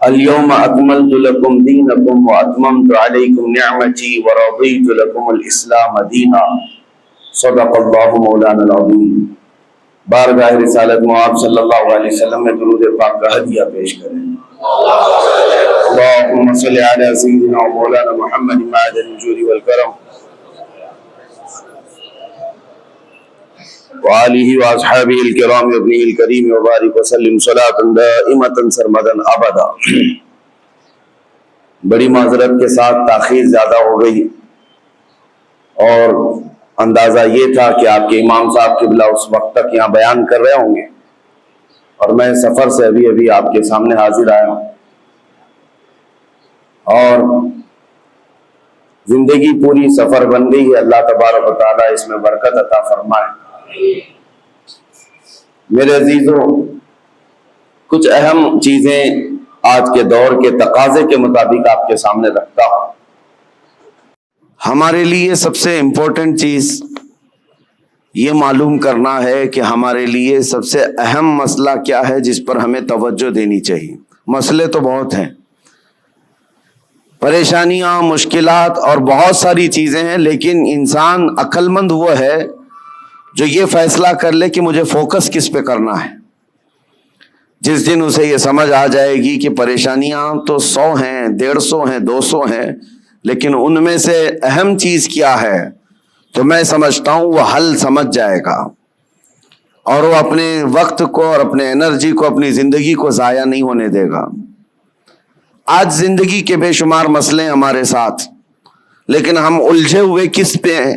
اليوم اکملت لکم دینکم واتممت علیکم نعمتی ورضیت لکم الاسلام دینا۔ صدق اللہ مولانا العظیم۔ بارگاہ رسالت مآب صلی اللہ علیہ وسلم میں درود پاک کا ہدیہ پیش کریں۔ اللہم صلی علی سیدنا و مولانا محمد معدن الجود والکرم وآلہ واصحابہ الکرام ابنہ الکریم وبارک وسلم صلاۃ دائمۃ سرمدا ابدا۔ بڑی معذرت کے ساتھ تاخیر زیادہ ہو گئی اور اندازہ یہ تھا کہ آپ کے امام صاحب قبلہ اس وقت تک یہاں بیان کر رہے ہوں گے اور میں سفر سے ابھی آپ کے سامنے حاضر آیا ہوں، اور زندگی پوری سفر بن گئی ہے۔ اللہ تبارک و تعالیٰ اس میں برکت عطا فرمائے۔ میرے عزیزوں، کچھ اہم چیزیں آج کے دور کے تقاضے کے مطابق آپ کے سامنے رکھتا ہوں۔ ہمارے لیے سب سے امپورٹنٹ چیز یہ معلوم کرنا ہے کہ ہمارے لیے سب سے اہم مسئلہ کیا ہے جس پر ہمیں توجہ دینی چاہیے۔ مسئلے تو بہت ہیں، پریشانیاں، مشکلات اور بہت ساری چیزیں ہیں، لیکن انسان عقل مند وہ ہے جو یہ فیصلہ کر لے کہ مجھے فوکس کس پہ کرنا ہے۔ جس دن اسے یہ سمجھ آ جائے گی کہ پریشانیاں تو 100 ہیں، 150 ہیں، 200 ہیں، لیکن ان میں سے اہم چیز کیا ہے، تو میں سمجھتا ہوں وہ حل سمجھ جائے گا اور وہ اپنے وقت کو اور اپنے انرجی کو، اپنی زندگی کو ضائع نہیں ہونے دے گا۔ آج زندگی کے بے شمار مسئلے ہمارے ساتھ، لیکن ہم الجھے ہوئے کس پہ ہیں؟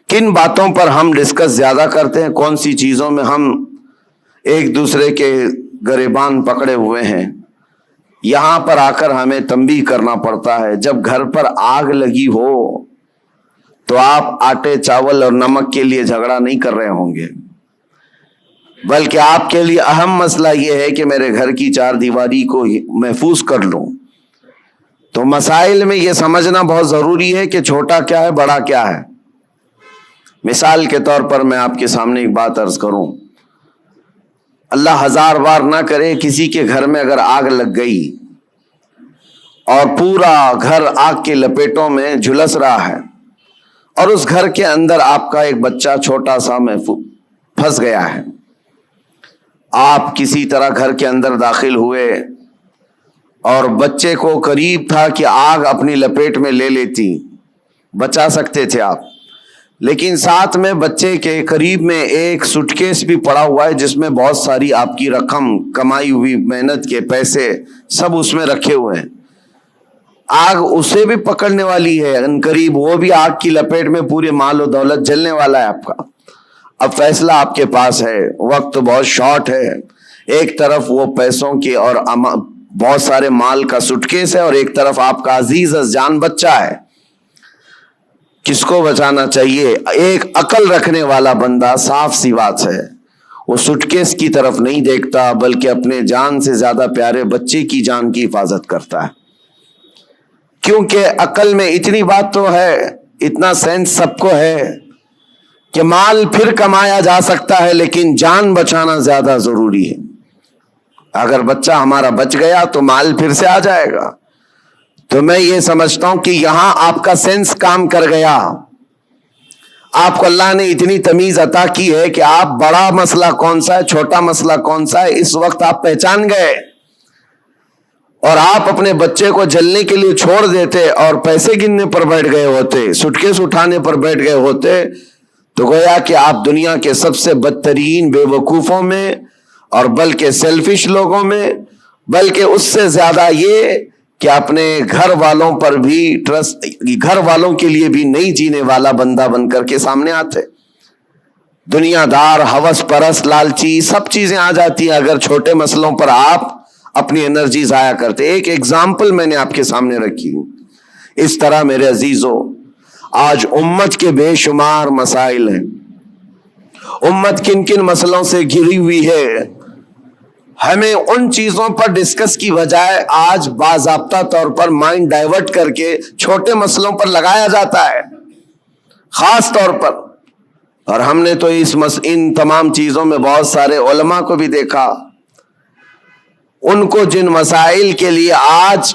کن باتوں پر ہم ڈسکس زیادہ کرتے ہیں؟ کون سی چیزوں میں ہم ایک دوسرے کے گریبان پکڑے ہوئے ہیں؟ یہاں پر آ کر ہمیں تنبیہ کرنا پڑتا ہے۔ جب گھر پر آگ لگی ہو تو آپ آٹے، چاول اور نمک کے لیے جھگڑا نہیں کر رہے ہوں گے، بلکہ آپ کے لیے اہم مسئلہ یہ ہے کہ میرے گھر کی چار دیواری کو محفوظ کر لوں۔ تو مسائل میں یہ سمجھنا بہت ضروری ہے کہ چھوٹا کیا ہے، بڑا کیا ہے۔ مثال کے طور پر میں آپ کے سامنے ایک بات عرض کروں، اللہ ہزار بار نہ کرے کسی کے گھر میں اگر آگ لگ گئی اور پورا گھر آگ کے لپیٹوں میں جھلس رہا ہے اور اس گھر کے اندر آپ کا ایک بچہ چھوٹا سا پھنس گیا ہے، آپ کسی طرح گھر کے اندر داخل ہوئے اور بچے کو قریب تھا کہ آگ اپنی لپیٹ میں لے لیتی، بچا سکتے تھے آپ، لیکن ساتھ میں بچے کے قریب میں ایک سوٹ کیس بھی پڑا ہوا ہے جس میں بہت ساری آپ کی رقم، کمائی ہوئی محنت کے پیسے سب اس میں رکھے ہوئے ہیں۔ آگ اسے بھی پکڑنے والی ہے، ان قریب وہ بھی آگ کی لپیٹ میں پورے مال و دولت جلنے والا ہے آپ کا۔ اب فیصلہ آپ کے پاس ہے، وقت بہت شارٹ ہے، ایک طرف وہ پیسوں کے اور بہت سارے مال کا سوٹ کیس ہے اور ایک طرف آپ کا عزیز از جان بچہ ہے۔ کس کو بچانا چاہیے؟ ایک عقل رکھنے والا بندہ، صاف سی بات ہے، وہ سوٹ کیس کی طرف نہیں دیکھتا بلکہ اپنے جان سے زیادہ پیارے بچے کی جان کی حفاظت کرتا ہے، کیونکہ عقل میں اتنی بات تو ہے، اتنا سینس سب کو ہے کہ مال پھر کمایا جا سکتا ہے لیکن جان بچانا زیادہ ضروری ہے۔ اگر بچہ ہمارا بچ گیا تو مال پھر سے آ جائے گا۔ تو میں یہ سمجھتا ہوں کہ یہاں آپ کا سینس کام کر گیا، آپ کو اللہ نے اتنی تمیز عطا کی ہے کہ آپ بڑا مسئلہ کون سا ہے، چھوٹا مسئلہ کون سا ہے، اس وقت آپ پہچان گئے، اور آپ اپنے بچے کو جلنے کے لیے چھوڑ دیتے اور پیسے گننے پر بیٹھ گئے ہوتے، سوٹ کیس اٹھانے پر بیٹھ گئے ہوتے، تو گویا کہ آپ دنیا کے سب سے بدترین بے وقوفوں میں اور بلکہ سیلفش لوگوں میں، بلکہ اس سے زیادہ یہ کہ اپنے گھر والوں پر بھی ٹرسٹ، گھر والوں کے لیے بھی نہیں جینے والا بندہ بن کر کے سامنے آتے۔ دنیا دار، ہوس پرست، لالچی سب چیزیں آ جاتی ہیں اگر چھوٹے مسئلوں پر آپ اپنی انرجی ضائع کرتے۔ ایک ایگزامپل میں نے آپ کے سامنے رکھی۔ اس طرح میرے عزیزوں، آج امت کے بے شمار مسائل ہیں، امت کن کن مسئلوں سے گھری ہوئی ہے، ہمیں ان چیزوں پر ڈسکس کی بجائے آج باضابطہ طور پر مائنڈ ڈائیورٹ کر کے چھوٹے مسئلوں پر لگایا جاتا ہے خاص طور پر۔ اور ہم نے تو ان تمام چیزوں میں بہت سارے علماء کو بھی دیکھا ان کو جن مسائل کے لیے آج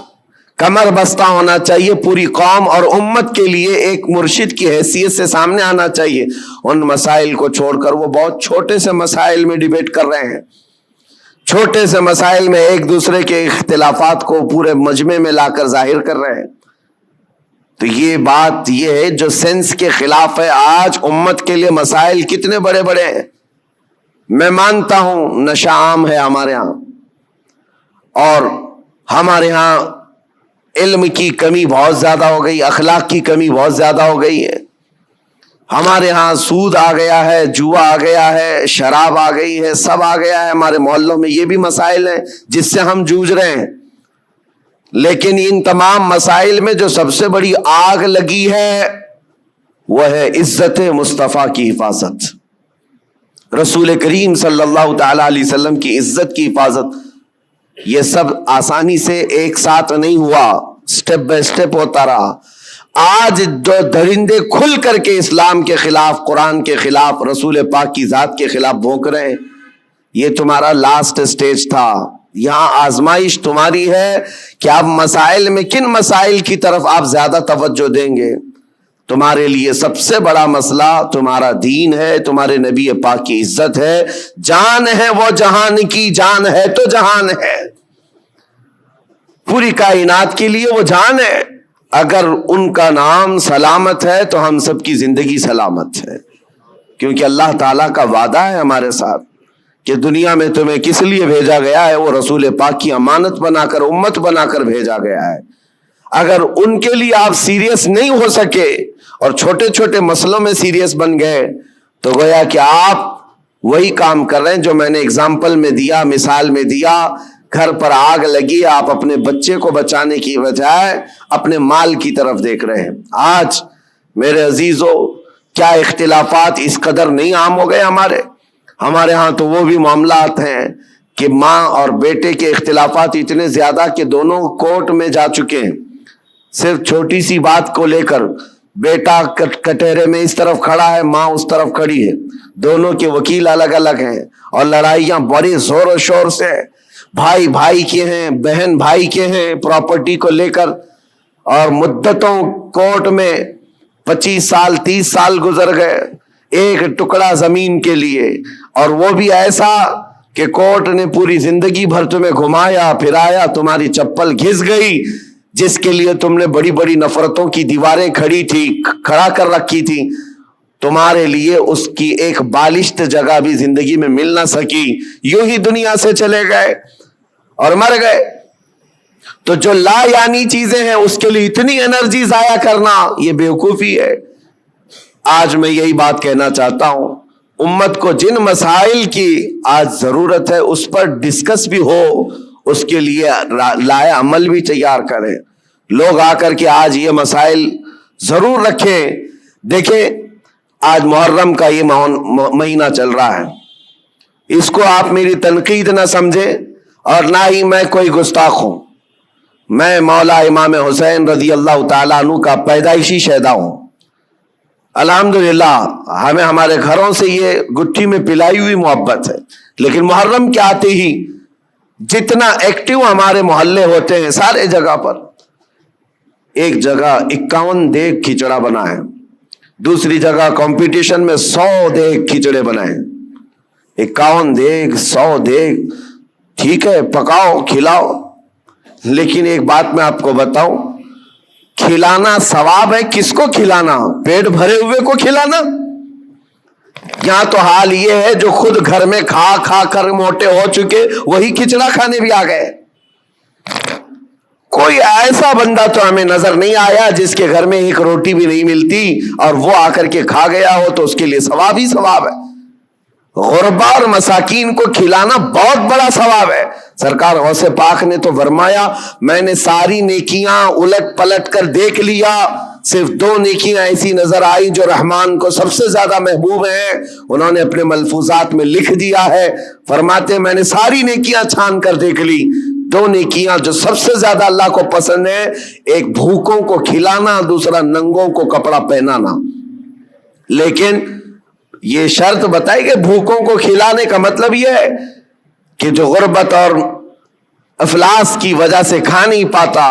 کمر بستہ ہونا چاہیے، پوری قوم اور امت کے لیے ایک مرشد کی حیثیت سے سامنے آنا چاہیے، ان مسائل کو چھوڑ کر وہ بہت چھوٹے سے مسائل میں ڈیبیٹ کر رہے ہیں، چھوٹے سے مسائل میں ایک دوسرے کے اختلافات کو پورے مجمع میں لا کر ظاہر کر رہے ہیں۔ تو یہ بات یہ ہے جو سینس کے خلاف ہے۔ آج امت کے لیے مسائل کتنے بڑے بڑے ہیں۔ میں مانتا ہوں نشہ عام ہے ہمارے ہاں، اور ہمارے ہاں علم کی کمی بہت زیادہ ہو گئی، اخلاق کی کمی بہت زیادہ ہو گئی ہے۔ ہمارے ہاں سود آ گیا ہے، جوا آ گیا ہے، شراب آ گئی ہے، سب آ گیا ہے ہمارے محلوں میں۔ یہ بھی مسائل ہیں جس سے ہم جوجھ رہے ہیں، لیکن ان تمام مسائل میں جو سب سے بڑی آگ لگی ہے وہ ہے عزت مصطفیٰ کی حفاظت، رسول کریم صلی اللہ تعالی علیہ وسلم کی عزت کی حفاظت۔ یہ سب آسانی سے ایک ساتھ نہیں ہوا، سٹیپ بائی سٹیپ ہوتا رہا۔ آج جو درندے کھل کر کے اسلام کے خلاف، قرآن کے خلاف، رسول پاک کی ذات کے خلاف بھونک رہے ہیں، یہ تمہارا لاسٹ سٹیج تھا۔ یہاں آزمائش تمہاری ہے کہ آپ مسائل میں کن مسائل کی طرف آپ زیادہ توجہ دیں گے۔ تمہارے لیے سب سے بڑا مسئلہ تمہارا دین ہے، تمہارے نبی پاک کی عزت ہے، جان ہے وہ جہان کی، جان ہے تو جہان ہے، پوری کائنات کے لیے وہ جان ہے۔ اگر ان کا نام سلامت ہے تو ہم سب کی زندگی سلامت ہے، کیونکہ اللہ تعالیٰ کا وعدہ ہے ہمارے ساتھ کہ دنیا میں تمہیں کس لیے بھیجا گیا ہے، وہ رسول پاک کی امانت بنا کر، امت بنا کر بھیجا گیا ہے۔ اگر ان کے لیے آپ سیریس نہیں ہو سکے اور چھوٹے چھوٹے مسئلوں میں سیریس بن گئے تو گویا کہ آپ وہی کام کر رہے ہیں جو میں نے اگزامپل میں دیا، مثال میں دیا۔ گھر پر آگ لگی، آپ اپنے بچے کو بچانے کی بجائے اپنے مال کی طرف دیکھ رہے ہیں۔ آج میرے عزیزو، کیا اختلافات اس قدر نہیں عام ہو گئے ہمارے ہاں تو وہ بھی معاملات ہیں کہ ماں اور بیٹے کے اختلافات اتنے زیادہ کہ دونوں کورٹ میں جا چکے ہیں، صرف چھوٹی سی بات کو لے کر۔ بیٹا کٹہرے میں اس طرف کھڑا ہے، ماں اس طرف کھڑی ہے، دونوں کے وکیل الگ الگ ہیں، اور لڑائیاں بڑے زور و شور سے، بھائی بھائی کے ہیں، بہن بھائی کے ہیں، پراپرٹی کو لے کر، اور مدتوں کورٹ میں 25 سال 30 سال گزر گئے ایک ٹکڑا زمین کے لیے، اور وہ بھی ایسا کہ کورٹ نے پوری زندگی بھر تمہیں گھمایا پھرایا، تمہاری چپل گھس گئی، جس کے لیے تم نے بڑی بڑی نفرتوں کی دیواریں کھڑا کر رکھی تھی، تمہارے لیے اس کی ایک بالشت جگہ بھی زندگی میں مل نہ سکی، یوں ہی دنیا سے چلے گئے اور مر گئے۔ تو جو لا یعنی چیزیں ہیں اس کے لیے اتنی انرجی ضائع کرنا، یہ بیوقوفی ہے۔ آج میں یہی بات کہنا چاہتا ہوں، امت کو جن مسائل کی آج ضرورت ہے اس پر ڈسکس بھی ہو، اس کے لیے لائے عمل بھی تیار کریں۔ لوگ آ کر کے آج یہ مسائل ضرور رکھیں۔ دیکھیں، آج محرم کا یہ مہینہ چل رہا ہے، اس کو آپ میری تنقید نہ سمجھیں اور نہ ہی میں کوئی گستاخ ہوں۔ میں مولا امام حسین رضی اللہ تعالیٰ عنہ کا پیدائشی شہدا ہوں۔ الحمدللہ ہمیں ہمارے گھروں سے یہ گٹھی میں پلائی ہوئی محبت ہے، لیکن محرم کے آتے ہی جتنا ایکٹیو ہمارے محلے ہوتے ہیں، سارے جگہ پر ایک جگہ 51 دیگ کھچڑا بنا ہے، دوسری جگہ کمپٹیشن میں 100 دیگ کھچڑے بنائے، 51 دیگ 100 دیگ، ٹھیک ہے پکاؤ کھلاؤ، لیکن ایک بات میں آپ کو بتاؤں، کھلانا ثواب ہے، کس کو کھلانا؟ پیٹ بھرے ہوئے کو کھلانا؟ یہاں تو حال یہ ہے جو خود گھر میں کھا کھا کر موٹے ہو چکے وہی کھچڑا کھانے بھی آ گئے۔ کوئی ایسا بندہ تو ہمیں نظر نہیں آیا جس کے گھر میں ایک روٹی بھی نہیں ملتی اور وہ آ کر کے کھا گیا ہو تو اس کے لیے ثواب ہی ثواب ہے۔ غربا اور مساکین کو کھلانا بہت بڑا ثواب ہے۔ سرکار غوث پاک نے تو فرمایا، میں نے ساری نیکیاں الٹ پلٹ کر دیکھ لیا، صرف 2 نیکیاں ایسی نظر آئی جو رحمان کو سب سے زیادہ محبوب ہیں۔ انہوں نے اپنے ملفوظات میں لکھ دیا ہے، فرماتے میں نے ساری نیکیاں چھان کر دیکھ لی، 2 نیکیاں جو سب سے زیادہ اللہ کو پسند ہے، ایک بھوکوں کو کھلانا، دوسرا ننگوں کو کپڑا پہنانا۔ لیکن یہ شرط بتائی کہ بھوکوں کو کھلانے کا مطلب یہ ہے کہ جو غربت اور افلاس کی وجہ سے کھا نہیں پاتا.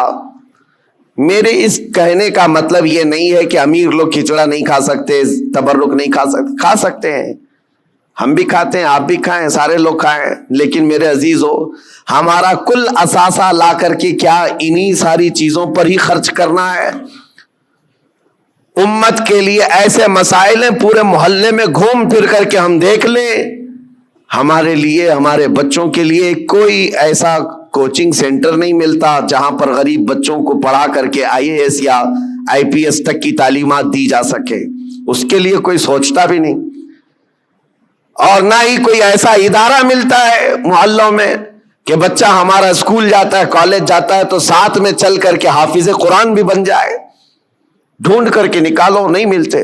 میرے اس کہنے کا مطلب یہ نہیں ہے کہ امیر لوگ کھچڑا نہیں کھا سکتے, تبرک نہیں کھا سکتے ہیں. ہم بھی کھاتے ہیں, آپ بھی کھائیں, سارے لوگ کھائیں. لیکن میرے عزیزو, ہمارا کل اثاثہ لا کر کے کیا انہی ساری چیزوں پر ہی خرچ کرنا ہے؟ امت کے لیے ایسے مسائل ہیں, پورے محلے میں گھوم پھر کر کے ہم دیکھ لیں, ہمارے لیے, ہمارے بچوں کے لیے کوئی ایسا کوچنگ سینٹر نہیں ملتا جہاں پر غریب بچوں کو پڑھا کر کے IAS یا IPS تک کی تعلیمات دی جا سکے. اس کے لیے کوئی سوچتا بھی نہیں. اور نہ ہی کوئی ایسا ادارہ ملتا ہے محلوں میں کہ بچہ ہمارا اسکول جاتا ہے, کالج جاتا ہے تو ساتھ میں چل کر کے حافظ قرآن بھی بن جائے. ڈھونڈ کر کے نکالو, نہیں ملتے.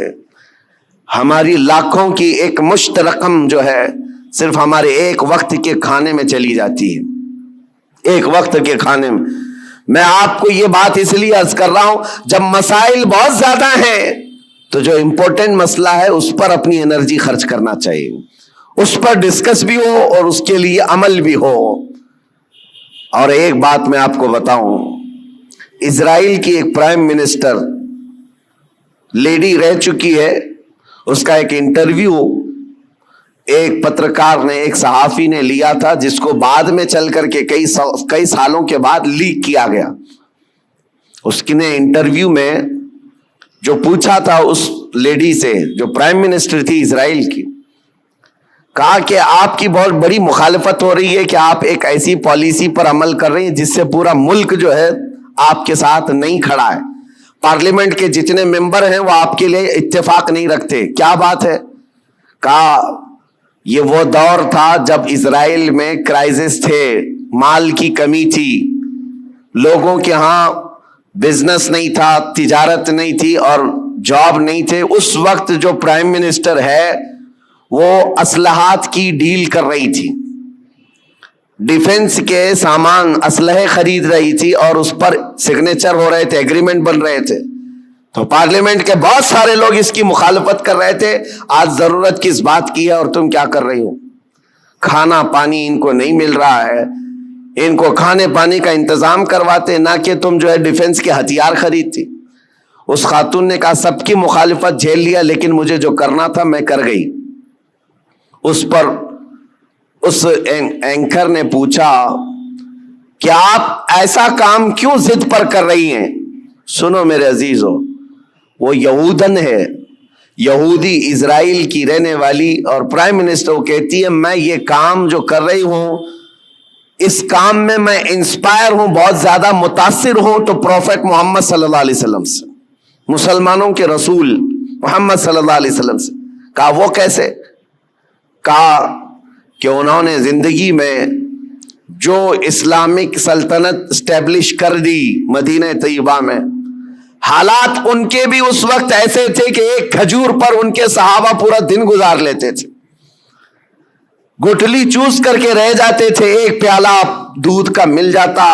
ہماری لاکھوں کی ایک مشت رقم جو ہے صرف ہمارے ایک وقت کے کھانے میں چلی جاتی ہے. ایک وقت کے کھانے میں آپ کو یہ بات اس لیے عرض کر رہا ہوں, جب مسائل بہت زیادہ ہیں تو جو امپورٹنٹ مسئلہ ہے اس پر اپنی انرجی خرچ کرنا چاہیے, اس پر ڈسکس بھی ہو اور اس کے لیے عمل بھی ہو. اور ایک بات میں آپ کو بتاؤں, اسرائیل کی ایک پرائم منسٹر لیڈی رہ چکی ہے, اس کا ایک انٹرویو ایک پترکار نے, ایک صحافی نے لیا تھا, جس کو بعد میں چل کر کے کئی سالوں کے بعد لیک کیا گیا. اس نے انٹرویو میں جو پوچھا تھا اس لیڈی سے, جو پرائم منسٹر تھی اسرائیل کی, کہا کہ آپ کی بہت بڑی مخالفت ہو رہی ہے کہ آپ ایک ایسی پالیسی پر عمل کر رہے ہیں جس سے پورا ملک جو ہے آپ کے ساتھ نہیں کھڑا ہے. پارلیمنٹ کے جتنے ممبر ہیں وہ آپ کے لیے اتفاق نہیں رکھتے. کیا بات ہے؟ کہا یہ وہ دور تھا جب اسرائیل میں کرائسس تھے, مال کی کمی تھی, لوگوں کے ہاں بزنس نہیں تھا, تجارت نہیں تھی اور جاب نہیں تھے. اس وقت جو پرائم منسٹر ہے وہ اسلحات کی ڈیل کر رہی تھی, ڈیفنس کے سامان, اسلحے خرید رہی تھی اور اس پر سگنیچر ہو رہے تھے, ایگریمنٹ بن رہے تھے. تو پارلیمنٹ کے بہت سارے لوگ اس کی مخالفت کر رہے تھے. آج ضرورت کس بات کی ہے اور تم کیا کر رہی ہو؟ کھانا پانی ان کو نہیں مل رہا ہے, ان کو کھانے پانی کا انتظام کرواتے, نہ کہ تم جو ہے ڈیفنس کے ہتھیار خریدتی. اس خاتون نے کہا سب کی مخالفت جھیل لیا, لیکن مجھے جو کرنا تھا میں کر گئی. اس پر اس اینکر نے پوچھا کہ آپ ایسا کام کیوں ضد پر کر رہی ہیں؟ سنو میرے عزیزو, وہ یہودن ہے, یہودی, اسرائیل کی رہنے والی, اور پرائم منسٹر وہ کہتی ہے میں یہ کام جو کر رہی ہوں اس کام میں میں انسپائر ہوں, بہت زیادہ متاثر ہوں تو پروفیٹ محمد صلی اللہ علیہ وسلم سے, مسلمانوں کے رسول محمد صلی اللہ علیہ وسلم سے. کہا وہ کیسے؟ کہا کہ انہوں نے زندگی میں جو اسلامک سلطنت اسٹیبلش کر دی مدینہ طیبہ میں, حالات ان کے بھی اس وقت ایسے تھے کہ ایک کھجور پر ان کے صحابہ پورا دن گزار لیتے تھے, گٹھلی چوس کر کے رہ جاتے تھے. ایک پیالہ دودھ کا مل جاتا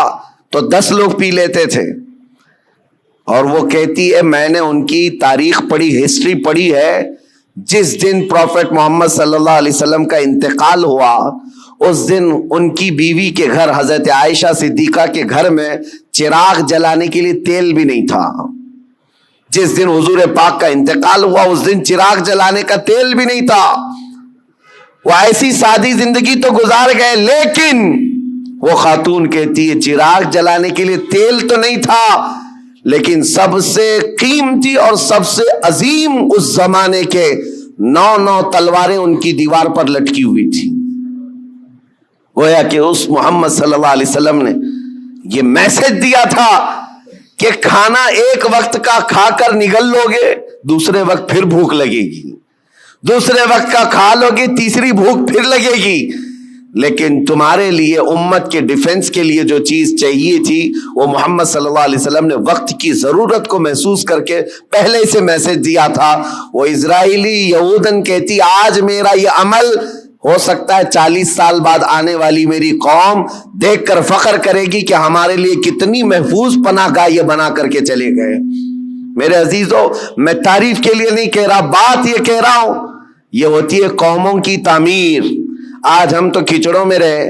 تو 10 لوگ پی لیتے تھے. اور وہ کہتی ہے میں نے ان کی تاریخ پڑھی, ہسٹری پڑھی ہے, جس دن پروفیٹ محمد صلی اللہ علیہ وسلم کا انتقال ہوا اس دن ان کی بیوی کے گھر حضرت عائشہ صدیقہ کے گھر میں چراغ جلانے کے لیے تیل بھی نہیں تھا. جس دن حضور پاک کا انتقال ہوا اس دن چراغ جلانے کا تیل بھی نہیں تھا. وہ ایسی سادی زندگی تو گزار گئے, لیکن وہ خاتون کہتی ہے چراغ جلانے کے لیے تیل تو نہیں تھا, لیکن سب سے قیمتی اور سب سے عظیم اس زمانے کے 9 تلواریں ان کی دیوار پر لٹکی ہوئی تھی. گویا کہ اس محمد صلی اللہ علیہ وسلم نے یہ میسج دیا تھا کہ کھانا ایک وقت کا کھا کر نگل لو گے, دوسرے وقت پھر بھوک لگے گی, دوسرے وقت کا کھا لو گے, تیسری بھوک پھر لگے گی. لیکن تمہارے لیے امت کے ڈیفنس کے لیے جو چیز چاہیے تھی وہ محمد صلی اللہ علیہ وسلم نے وقت کی ضرورت کو محسوس کر کے پہلے سے میسج دیا تھا. وہ اسرائیلی یہودن کہتی آج میرا یہ عمل ہو سکتا ہے 40 سال بعد آنے والی میری قوم دیکھ کر فخر کرے گی کہ ہمارے لیے کتنی محفوظ پناہ گاہ یہ بنا کر کے چلے گئے. میرے عزیزو, میں تعریف کے لیے نہیں کہہ رہا, بات یہ کہہ رہا ہوں یہ ہوتی ہے قوموں کی تعمیر. آج ہم تو کھچڑوں میں رہے,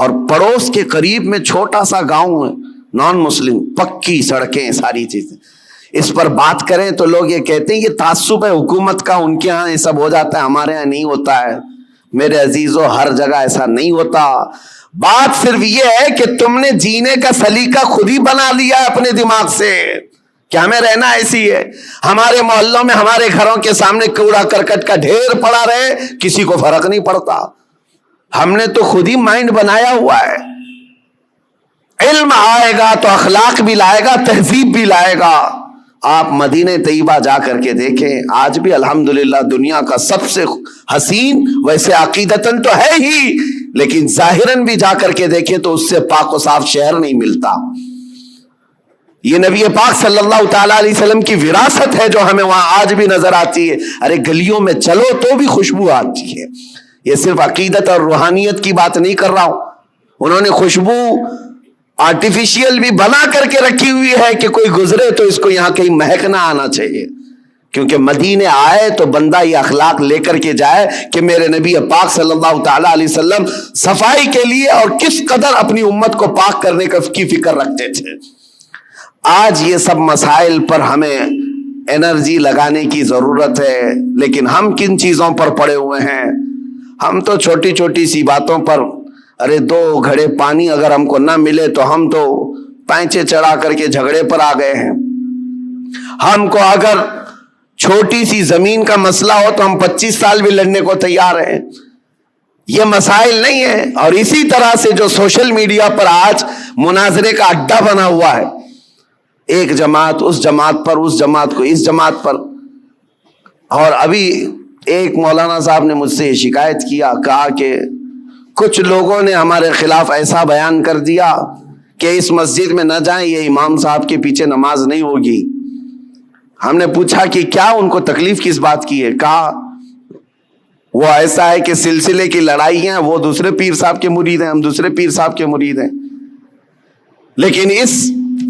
اور پڑوس کے قریب میں چھوٹا سا گاؤں ہے نان مسلم, پکی سڑکیں, ساری چیزیں. اس پر بات کریں تو لوگ یہ کہتے ہیں یہ تعصب ہے حکومت کا, ان کے ہاں یہ سب ہو جاتا ہے, ہمارے ہاں نہیں ہوتا ہے. میرے عزیزو, ہر جگہ ایسا نہیں ہوتا. بات صرف یہ ہے کہ تم نے جینے کا سلیقہ خود ہی بنا لیا ہے اپنے دماغ سے کہ ہمیں رہنا ایسی ہے. ہمارے محلوں میں, ہمارے گھروں کے سامنے کوڑا کرکٹ کا ڈھیر پڑا رہے, کسی کو فرق نہیں پڑتا. ہم نے تو خود ہی مائنڈ بنایا ہوا ہے. علم آئے گا تو اخلاق بھی لائے گا, تہذیب بھی لائے گا. آپ مدینہ طیبہ جا کر کے دیکھیں, آج بھی الحمدللہ دنیا کا سب سے حسین, ویسے عقیدتاً تو ہے ہی, لیکن ظاہراً بھی جا کر کے دیکھیں تو اس سے پاک و صاف شہر نہیں ملتا. یہ نبی پاک صلی اللہ تعالی علیہ وسلم کی وراثت ہے جو ہمیں وہاں آج بھی نظر آتی ہے. ارے گلیوں میں چلو تو بھی خوشبو آتی ہے. یہ صرف عقیدت اور روحانیت کی بات نہیں کر رہا ہوں. انہوں نے خوشبو آرٹیفیشیل بھی بنا کر کے رکھی ہوئی ہے کہ کوئی گزرے تو اس کو یہاں کہیں مہک نہ آنا چاہیے, کیونکہ مدینے آئے تو بندہ یہ اخلاق لے کر کے جائے کہ میرے نبی پاک صلی اللہ تعالی علیہ وسلم صفائی کے لیے اور کس قدر اپنی امت کو پاک کرنے کی فکر رکھتے تھے. آج یہ سب مسائل پر ہمیں انرجی لگانے کی ضرورت ہے, لیکن ہم کن چیزوں پر پڑے ہوئے ہیں. ہم تو چھوٹی چھوٹی سی باتوں پر, ارے 2 گھڑے پانی اگر ہم کو نہ ملے تو ہم تو پینچے چڑھا کر کے جھگڑے پر آ گئے ہیں. ہم کو اگر چھوٹی سی زمین کا مسئلہ ہو تو ہم 25 سال بھی لڑنے کو تیار ہیں. یہ مسائل نہیں ہے. اور اسی طرح سے جو سوشل میڈیا پر آج مناظرے کا اڈا بنا ہوا ہے, ایک جماعت اس جماعت پر, اس جماعت کو اس جماعت پر. اور ابھی ایک مولانا صاحب نے مجھ سے یہ شکایت کیا, کہا کہ کچھ لوگوں نے ہمارے خلاف ایسا بیان کر دیا کہ اس مسجد میں نہ جائیں, یہ امام صاحب کے پیچھے نماز نہیں ہوگی. ہم نے پوچھا کہ کیا ان کو تکلیف کس بات کی ہے. کہا وہ ایسا ہے کہ سلسلے کی لڑائی ہیں, وہ دوسرے پیر صاحب کے مرید ہیں, ہم دوسرے پیر صاحب کے مرید ہیں. لیکن اس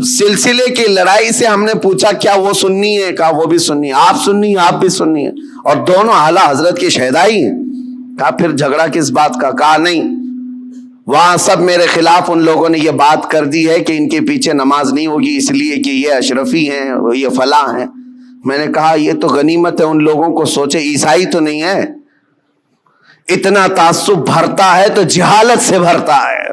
سلسلے کی لڑائی سے ہم نے پوچھا کیا وہ سنی ہے. کہا وہ بھی سنی ہے. آپ سنی ہیں, آپ بھی سنی ہیں, اور دونوں اعلیٰ حضرت کے شہدائی ہیں. کہا پھر جھگڑا کس بات کا. کہا نہیں, وہاں سب میرے خلاف ان لوگوں نے یہ بات کر دی ہے کہ ان کے پیچھے نماز نہیں ہوگی اس لیے کہ یہ اشرفی ہیں, یہ فلاں ہیں. میں نے کہا یہ تو غنیمت ہے ان لوگوں کو, سوچے عیسائی تو نہیں ہے. اتنا تعصب بھرتا ہے تو جہالت سے بھرتا ہے.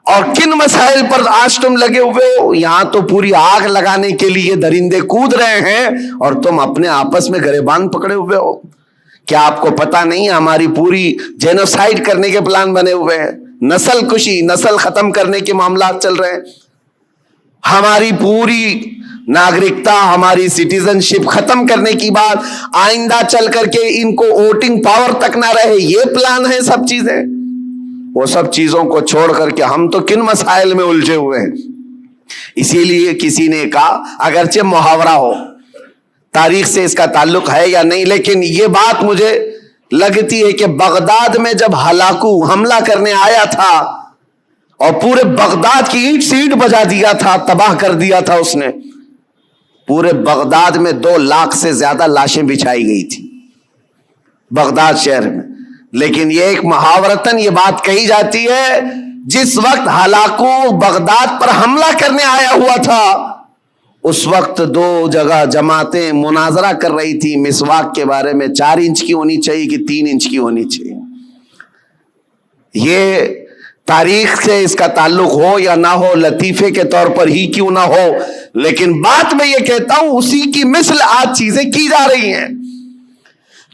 اور کن مسائل پر آج تم لگے ہوئے ہو. یہاں تو پوری آگ لگانے کے لیے درندے کود رہے ہیں اور تم اپنے آپس میں گریبان پکڑے ہوئے ہو. کیا آپ کو پتا نہیں ہے ہماری پوری جینوسائیڈ کرنے کے پلان بنے ہوئے ہیں, نسل کشی, نسل ختم کرنے کے معاملات چل رہے ہیں. ہماری پوری ناگرکتا, ہماری سٹیزن شپ ختم کرنے کی بات, آئندہ چل کر کے ان کو ووٹنگ پاور تک نہ رہے, یہ پلان ہے سب چیزیں. وہ سب چیزوں کو چھوڑ کر کے ہم تو کن مسائل میں الجھے ہوئے ہیں. اسی لیے کسی نے کہا, اگرچہ محاورہ ہو, تاریخ سے اس کا تعلق ہے یا نہیں, لیکن یہ بات مجھے لگتی ہے کہ بغداد میں جب ہلاکو حملہ کرنے آیا تھا اور پورے بغداد کی اینٹ سیٹ بجا دیا تھا, تباہ کر دیا تھا اس نے, پورے بغداد میں 2 لاکھ سے زیادہ لاشیں بچھائی گئی تھی بغداد شہر میں. لیکن یہ ایک محاورتاً یہ بات کہی جاتی ہے, جس وقت ہلاکو بغداد پر حملہ کرنے آیا ہوا تھا اس وقت 2 جگہ جماعتیں مناظرہ کر رہی تھی مسواک کے بارے میں, 4 انچ کی ہونی چاہیے کہ 3 انچ کی ہونی چاہیے. یہ تاریخ سے اس کا تعلق ہو یا نہ ہو, لطیفے کے طور پر ہی کیوں نہ ہو, لیکن بات میں یہ کہتا ہوں اسی کی مثل آج چیزیں کی جا رہی ہیں.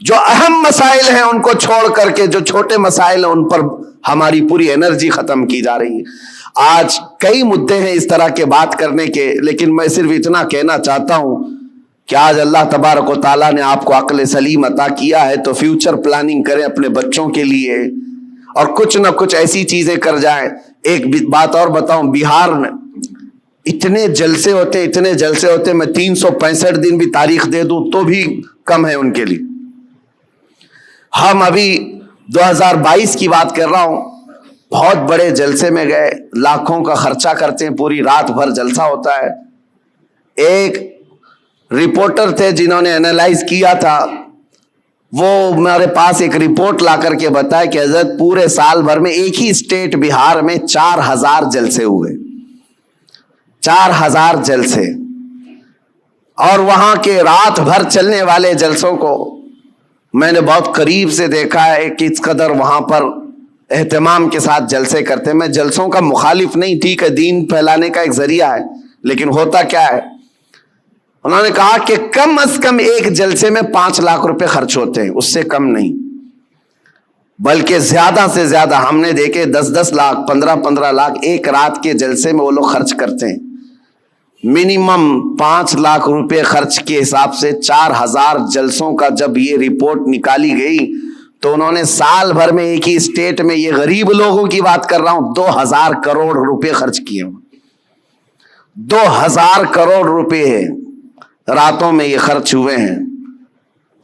جو اہم مسائل ہیں ان کو چھوڑ کر کے جو چھوٹے مسائل ہیں ان پر ہماری پوری انرجی ختم کی جا رہی ہے. آج کئی مدے ہیں اس طرح کے بات کرنے کے, لیکن میں صرف اتنا کہنا چاہتا ہوں کہ آج اللہ تبارک و تعالیٰ نے آپ کو عقل سلیم عطا کیا ہے تو فیوچر پلاننگ کریں اپنے بچوں کے لیے اور کچھ نہ کچھ ایسی چیزیں کر جائیں. ایک بات اور بتاؤں, بہار میں اتنے جلسے ہوتے, میں 365 دن بھی تاریخ دے دوں تو بھی کم ہے ان کے لیے. ہم ابھی 2022 کی بات کر رہا ہوں, بہت بڑے جلسے میں گئے, لاکھوں کا خرچہ کرتے ہیں, پوری رات بھر جلسہ ہوتا ہے. ایک رپورٹر تھے جنہوں نے اینالائز کیا تھا وہ میرے پاس ایک رپورٹ لا کر کے بتایا کہ حضرت پورے سال بھر میں ایک ہی اسٹیٹ بہار میں 4000 جلسے ہوئے، 4000 جلسے، اور وہاں کے رات بھر چلنے والے جلسوں کو میں نے بہت قریب سے دیکھا ہے کہ اس قدر وہاں پر اہتمام کے ساتھ جلسے کرتے. میں جلسوں کا مخالف نہیں، ٹھیک ہے، دین پھیلانے کا ایک ذریعہ ہے، لیکن ہوتا کیا ہے، انہوں نے کہا کہ کم از کم ایک جلسے میں 5 لاکھ روپے خرچ ہوتے ہیں، اس سے کم نہیں، بلکہ زیادہ سے زیادہ ہم نے دیکھے 10-10 لاکھ 15-15 لاکھ ایک رات کے جلسے میں وہ لوگ خرچ کرتے ہیں. منیمم 5 لاکھ روپے خرچ کے حساب سے 4000 جلسوں کا جب یہ رپورٹ نکالی گئی تو انہوں نے سال بھر میں ایک ہی اسٹیٹ میں، یہ غریب لوگوں کی بات کر رہا ہوں، 2000 کروڑ روپے خرچ کیے. 2000 کروڑ روپے راتوں میں یہ خرچ ہوئے ہیں.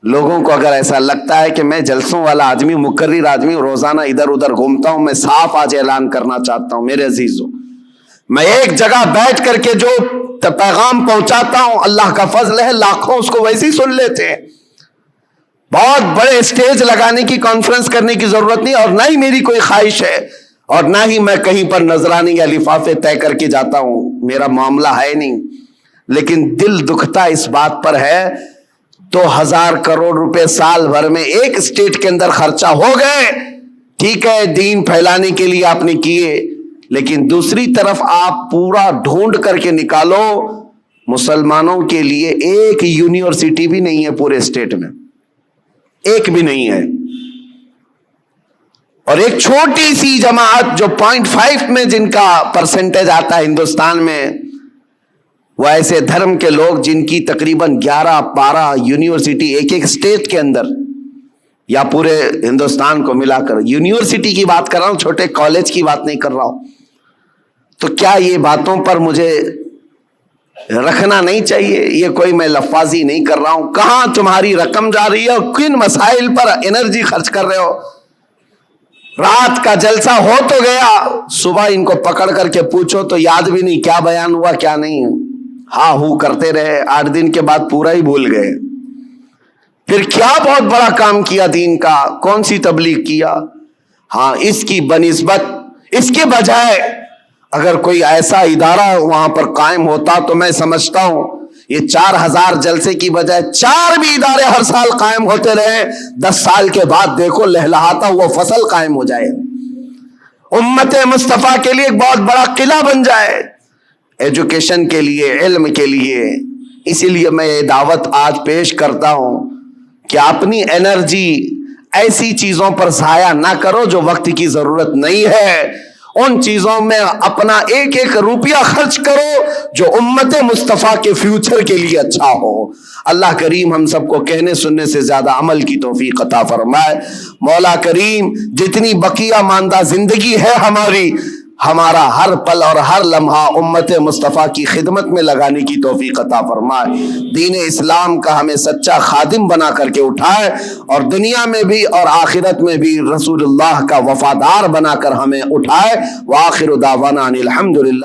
لوگوں کو اگر ایسا لگتا ہے کہ میں جلسوں والا آدمی، مقرر آدمی، روزانہ ادھر ادھر گھومتا ہوں، میں صاف آج اعلان کرنا چاہتا ہوں میرے عزیزوں، میں ایک جگہ بیٹھ کر کے جو پیغام پہنچاتا ہوں اللہ کا فضل ہے، لاکھوں اس کو ویسے ہی سن لیتے ہیں. بہت بڑے اسٹیج لگانے کی، کانفرنس کرنے کی ضرورت نہیں، اور نہ ہی میری کوئی خواہش ہے، اور نہ ہی میں کہیں پر نذرانے یا لفافے طے کر کے جاتا ہوں، میرا معاملہ ہے نہیں. لیکن دل دکھتا اس بات پر ہے 2000 کروڑ روپے سال بھر میں ایک اسٹیٹ کے اندر خرچہ ہو گئے. ٹھیک ہے، دین پھیلانے کے لیے آپ نے کیے، لیکن دوسری طرف آپ پورا ڈھونڈ کر کے نکالو، مسلمانوں کے لیے ایک یونیورسٹی بھی نہیں ہے پورے اسٹیٹ میں، ایک بھی نہیں ہے. اور ایک چھوٹی سی جماعت جو 0.5 میں جن کا پرسنٹیج آتا ہے ہندوستان میں، وہ ایسے دھرم کے لوگ جن کی تقریباً 11-12 یونیورسٹی ایک ایک اسٹیٹ کے اندر یا پورے ہندوستان کو ملا کر، یونیورسٹی کی بات کر رہا ہوں، چھوٹے کالج کی بات نہیں کر رہا ہوں. تو کیا یہ باتوں پر مجھے رکھنا نہیں چاہیے؟ یہ کوئی میں لفاظی نہیں کر رہا ہوں. کہاں تمہاری رقم جا رہی ہے اور کن مسائل پر انرجی خرچ کر رہے ہو؟ رات کا جلسہ ہو تو گیا، صبح ان کو پکڑ کر کے پوچھو تو یاد بھی نہیں کیا بیان ہوا کیا نہیں، ہاں ہو کرتے رہے، 8 دن کے بعد پورا ہی بھول گئے. پھر کیا بہت بڑا کام کیا دین کا، کون سی تبلیغ کیا؟ ہاں، اس کی بنسبت، اس کے بجائے اگر کوئی ایسا ادارہ وہاں پر قائم ہوتا تو میں سمجھتا ہوں یہ 4000 جلسے کی بجائے 4 بھی ادارے ہر سال قائم ہوتے رہے، 10 سال کے بعد دیکھو لہلہاتا ہوا فصل قائم ہو جائے، امت مصطفیٰ کے لیے ایک بہت بڑا قلعہ بن جائے، ایجوکیشن کے لیے، علم کے لیے. اسی لیے میں یہ دعوت آج پیش کرتا ہوں کہ اپنی انرجی ایسی چیزوں پر ضائع نہ کرو جو وقت کی ضرورت نہیں ہے. ان چیزوں میں اپنا ایک ایک روپیہ خرچ کرو جو امت مصطفیٰ کے فیوچر کے لیے اچھا ہو. اللہ کریم ہم سب کو کہنے سننے سے زیادہ عمل کی توفیق عطا فرمائے. مولا کریم جتنی بقیہ ماندہ زندگی ہے ہماری، ہمارا ہر پل اور ہر لمحہ امت مصطفیٰ کی خدمت میں لگانے کی توفیق عطا فرمائے. دین اسلام کا ہمیں سچا خادم بنا کر کے اٹھائے، اور دنیا میں بھی اور آخرت میں بھی رسول اللہ کا وفادار بنا کر ہمیں اٹھائے. وآخر دعوانا ان الحمدللہ.